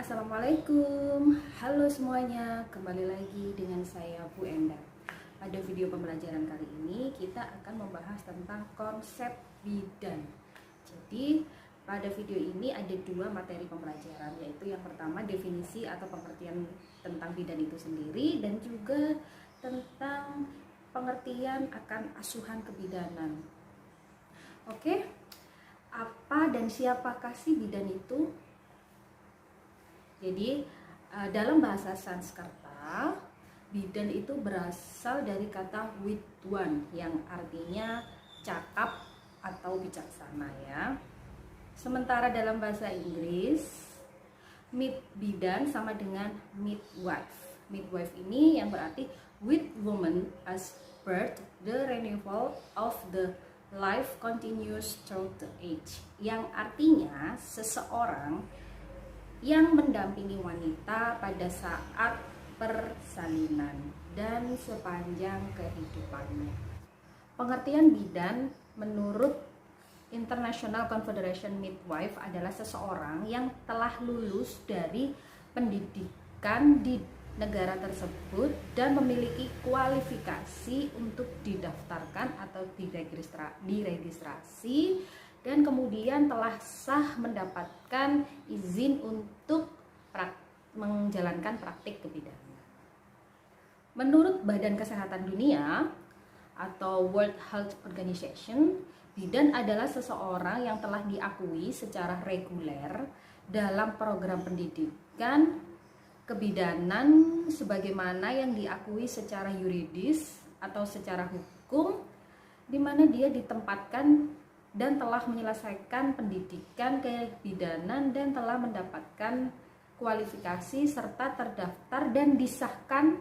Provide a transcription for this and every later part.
Assalamualaikum, halo semuanya, kembali lagi dengan saya Bu Enda. Pada video pembelajaran kali ini kita akan membahas tentang konsep bidan. Jadi pada video ini ada dua materi pembelajaran, yaitu yang pertama definisi atau pengertian tentang bidan itu sendiri, dan juga tentang pengertian akan asuhan kebidanan. Oke, apa dan siapakah sih bidan itu? Jadi dalam bahasa Sanskerta, bidan itu berasal dari kata widwan yang artinya cakap atau bijaksana ya. Sementara dalam bahasa Inggris, bidan sama dengan midwife. Midwife ini yang berarti with woman as birth, the renewal of the life continues through the age. Yang artinya seseorang yang mendampingi wanita pada saat persalinan dan sepanjang kehidupannya. Pengertian bidan menurut International Confederation Midwife adalah seseorang yang telah lulus dari pendidikan di negara tersebut dan memiliki kualifikasi untuk didaftarkan atau diregistrasi dan kemudian telah sah mendapatkan izin untuk menjalankan praktik kebidanan. Menurut Badan Kesehatan Dunia atau World Health Organization, bidan adalah seseorang yang telah diakui secara reguler dalam program pendidikan kebidanan sebagaimana yang diakui secara yuridis atau secara hukum, di mana dia ditempatkan dan telah menyelesaikan pendidikan kebidanan dan telah mendapatkan kualifikasi serta terdaftar dan disahkan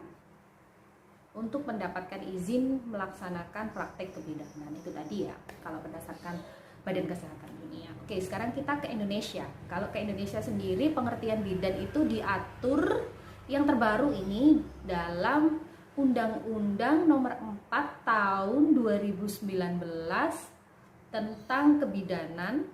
untuk mendapatkan izin melaksanakan praktek kebidanan. Itu tadi ya, kalau berdasarkan Badan Kesehatan Dunia. Oke, sekarang kita ke Indonesia. Kalau ke Indonesia sendiri, pengertian bidan itu diatur yang terbaru ini dalam Undang-Undang Nomor 4 Tahun 2019 tentang kebidanan,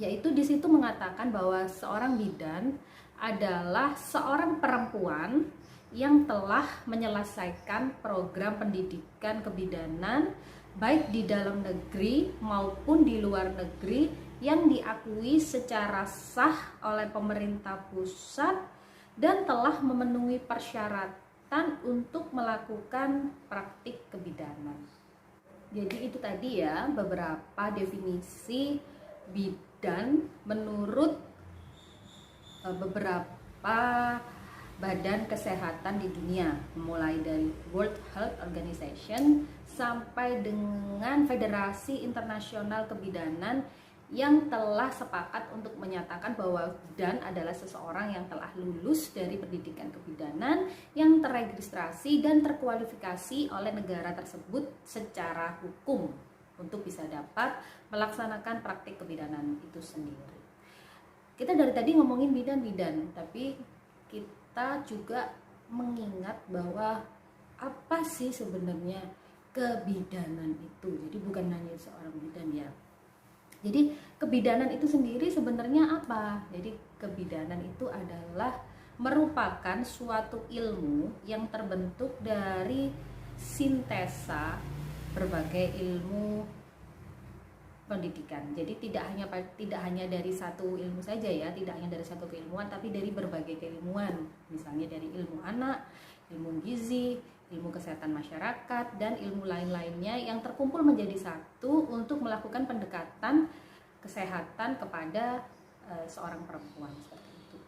yaitu di situ mengatakan bahwa seorang bidan adalah seorang perempuan yang telah menyelesaikan program pendidikan kebidanan baik di dalam negeri maupun di luar negeri yang diakui secara sah oleh pemerintah pusat dan telah memenuhi persyaratan untuk melakukan praktik kebidanan. Jadi itu tadi ya beberapa definisi bidan menurut beberapa badan kesehatan di dunia, mulai dari World Health Organization sampai dengan Federasi Internasional Kebidanan yang telah sepakat untuk menyatakan bahwa bidan adalah seseorang yang telah lulus dari pendidikan kebidanan yang terregistrasi dan terkualifikasi oleh negara tersebut secara hukum untuk bisa dapat melaksanakan praktik kebidanan itu sendiri. Kita dari tadi ngomongin bidan-bidan, tapi kita juga mengingat bahwa apa sih sebenarnya kebidanan itu. Jadi bukan hanya seorang bidan ya. Jadi kebidanan itu sendiri sebenarnya apa? Jadi kebidanan itu adalah merupakan suatu ilmu yang terbentuk dari sintesa berbagai ilmu pendidikan. Jadi tidak hanya dari satu ilmu saja ya, tidak hanya dari satu keilmuan, tapi dari berbagai keilmuan. Misalnya dari ilmu anak, ilmu gizi, ilmu kesehatan masyarakat, dan ilmu lain-lainnya yang terkumpul menjadi satu untuk melakukan pendekatan kesehatan kepada seorang perempuan seperti itu.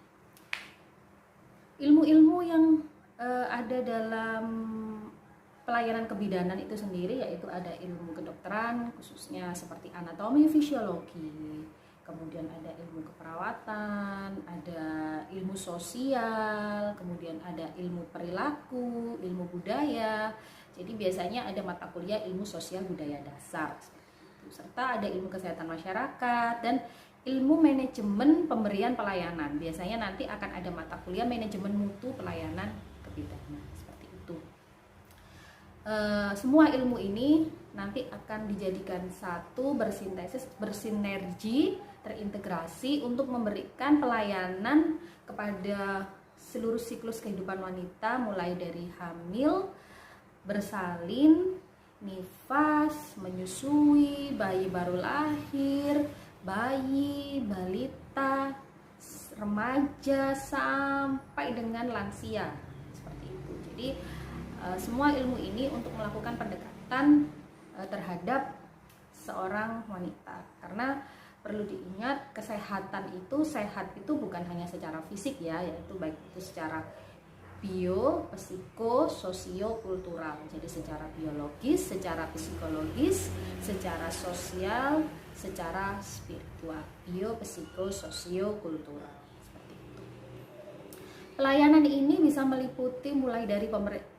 Ilmu-ilmu yang ada dalam pelayanan kebidanan itu sendiri yaitu ada ilmu kedokteran, khususnya seperti anatomi, fisiologi, kemudian ada ilmu keperawatan, ada ilmu sosial, kemudian ada ilmu perilaku, ilmu budaya. Jadi biasanya ada mata kuliah ilmu sosial budaya dasar, serta ada ilmu kesehatan masyarakat dan ilmu manajemen pemberian pelayanan. Biasanya nanti akan ada mata kuliah manajemen mutu pelayanan kebidanan seperti itu. Semua ilmu ini nanti akan dijadikan satu, bersintesis, bersinergi, terintegrasi untuk memberikan pelayanan kepada kepada seluruh siklus kehidupan wanita, mulai dari hamil, bersalin, nifas, menyusui, bayi baru lahir, bayi, balita, remaja, sampai dengan lansia, seperti itu. Jadi semua ilmu ini untuk melakukan pendekatan terhadap seorang wanita, karena perlu diingat kesehatan itu, sehat itu bukan hanya secara fisik ya, yaitu baik itu secara bio, psiko, sosio, kultural. Jadi secara biologis, secara psikologis, secara sosial, secara spiritual. Bio, psiko, sosio, kultural. Seperti itu. Pelayanan ini bisa meliputi mulai dari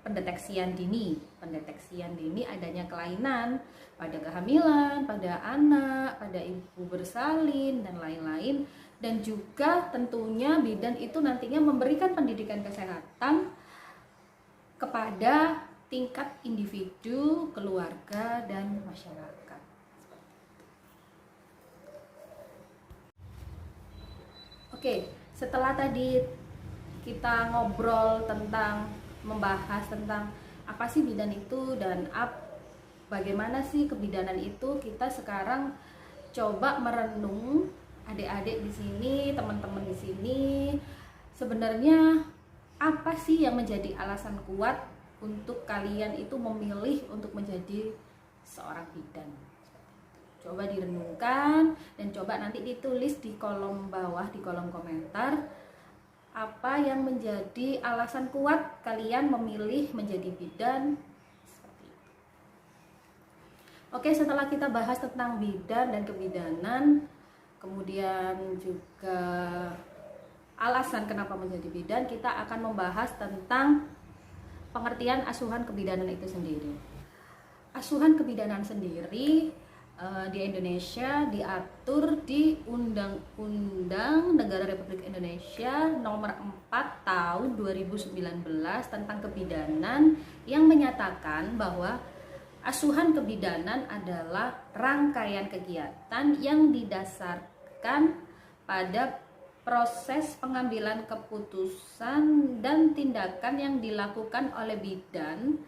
pendeteksian dini. Pendeteksian dini adanya kelainan pada kehamilan, pada anak, pada ibu bersalin, dan lain-lain. Dan juga tentunya bidan itu nantinya memberikan pendidikan kesehatan kepada tingkat individu, keluarga, dan masyarakat. Oke, setelah tadi kita ngobrol tentang, membahas tentang apa sih bidan itu dan bagaimana sih kebidanan itu, kita sekarang coba merenung, adik-adik di sini, teman-teman di sini, sebenarnya apa sih yang menjadi alasan kuat untuk kalian itu memilih untuk menjadi seorang bidan. Coba direnungkan dan coba nanti ditulis di kolom bawah, di kolom komentar, apa yang menjadi alasan kuat kalian memilih menjadi bidan. Oke, setelah kita bahas tentang bidan dan kebidanan, kemudian juga alasan kenapa menjadi bidan, kita akan membahas tentang pengertian asuhan kebidanan itu sendiri. Asuhan kebidanan sendiri di Indonesia diatur di Undang-Undang Negara Republik Indonesia Nomor 4 Tahun 2019 tentang kebidanan, yang menyatakan bahwa asuhan kebidanan adalah rangkaian kegiatan yang didasarkan pada proses pengambilan keputusan dan tindakan yang dilakukan oleh bidan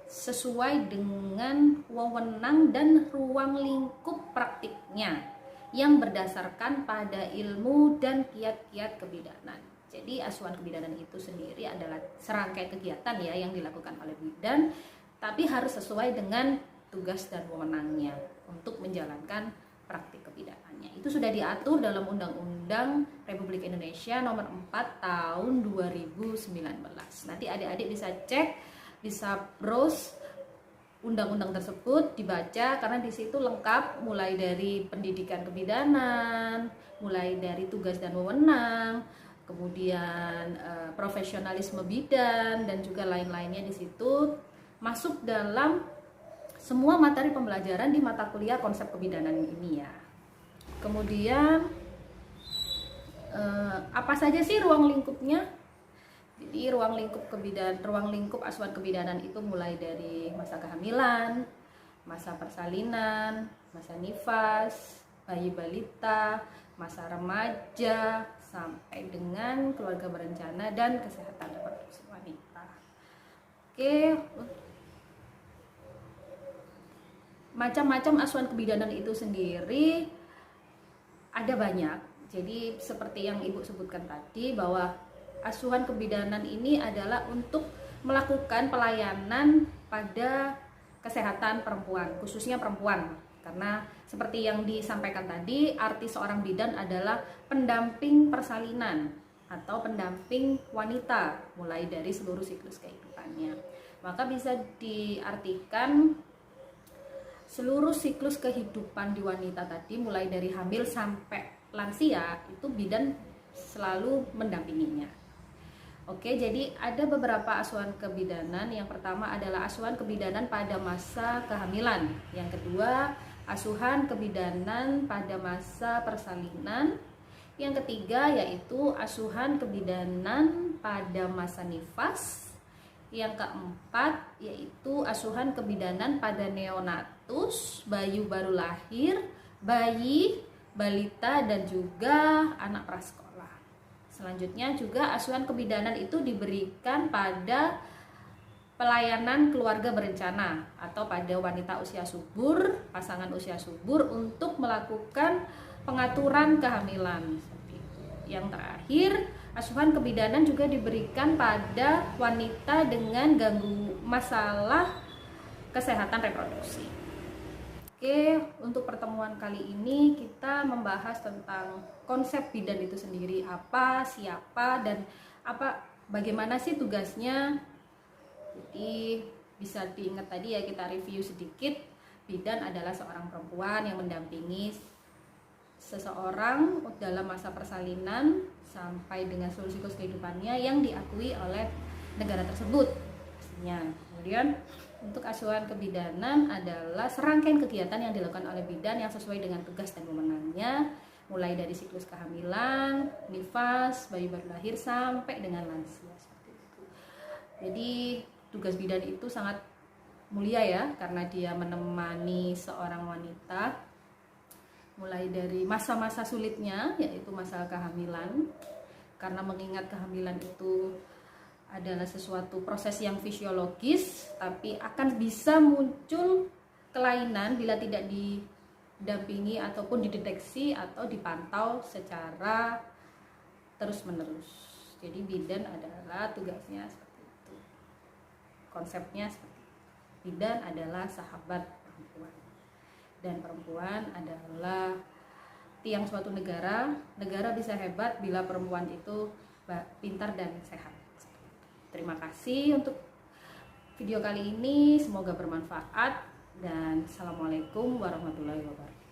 sesuai dengan wewenang dan ruang lingkup praktiknya yang berdasarkan pada ilmu dan kiat-kiat kebidanan. Jadi asuhan kebidanan itu sendiri adalah serangkai kegiatan ya yang dilakukan oleh bidan, tapi harus sesuai dengan tugas dan wewenangnya untuk menjalankan praktik kebidanannya. Itu sudah diatur dalam Undang-Undang Republik Indonesia Nomor 4 Tahun 2019. Nanti adik-adik bisa cek, bisa browse undang-undang tersebut, dibaca, karena di situ lengkap mulai dari pendidikan kebidanan, mulai dari tugas dan wewenang, kemudian profesionalisme bidan, dan juga lain-lainnya di situ masuk dalam semua materi pembelajaran di mata kuliah konsep kebidanan ini ya. Kemudian apa saja sih ruang lingkupnya? Jadi ruang lingkup asuhan kebidanan itu mulai dari masa kehamilan, masa persalinan, masa nifas, bayi balita, masa remaja, sampai dengan keluarga berencana dan kesehatan reproduksi wanita. Oke, macam-macam asuhan kebidanan itu sendiri ada banyak. Jadi seperti yang Ibu sebutkan tadi, bahwa asuhan kebidanan ini adalah untuk melakukan pelayanan pada kesehatan perempuan, khususnya perempuan. Karena seperti yang disampaikan tadi, arti seorang bidan adalah pendamping persalinan atau pendamping wanita mulai dari seluruh siklus kehidupannya. Maka bisa diartikan seluruh siklus kehidupan di wanita tadi, mulai dari hamil sampai lansia, itu bidan selalu mendampinginya. Oke, jadi ada beberapa asuhan kebidanan. Yang pertama adalah asuhan kebidanan pada masa kehamilan. Yang kedua, asuhan kebidanan pada masa persalinan. Yang ketiga yaitu asuhan kebidanan pada masa nifas. Yang keempat yaitu asuhan kebidanan pada neonatus, bayi baru lahir, bayi, balita, dan juga anak prasekolah. Selanjutnya juga asuhan kebidanan itu diberikan pada pelayanan keluarga berencana atau pada wanita usia subur, pasangan usia subur untuk melakukan pengaturan kehamilan. Yang terakhir, asuhan kebidanan juga diberikan pada wanita dengan masalah kesehatan reproduksi. Oke, untuk pertemuan kali ini kita membahas tentang konsep bidan itu sendiri, apa, siapa, dan bagaimana sih tugasnya. Jadi bisa diingat tadi ya, kita review sedikit. Bidan adalah seorang perempuan yang mendampingi seseorang dalam masa persalinan sampai dengan seluruh siklus kehidupannya yang diakui oleh negara tersebut pastinya. Kemudian untuk asuhan kebidanan adalah serangkaian kegiatan yang dilakukan oleh bidan yang sesuai dengan tugas dan wewenangnya, mulai dari siklus kehamilan, nifas, bayi baru lahir sampai dengan lansia seperti itu. Jadi tugas bidan itu sangat mulia ya, karena dia menemani seorang wanita mulai dari masa-masa sulitnya, yaitu masa kehamilan, karena mengingat kehamilan itu adalah sesuatu proses yang fisiologis, tapi akan bisa muncul kelainan bila tidak didampingi ataupun dideteksi atau dipantau secara terus-menerus. Jadi bidan adalah tugasnya seperti itu. Konsepnya seperti itu. Bidan adalah sahabat perempuan. Dan perempuan adalah tiang suatu negara. Negara bisa hebat bila perempuan itu pintar dan sehat. Terima kasih untuk video kali ini, semoga bermanfaat dan assalamualaikum warahmatullahi wabarakatuh.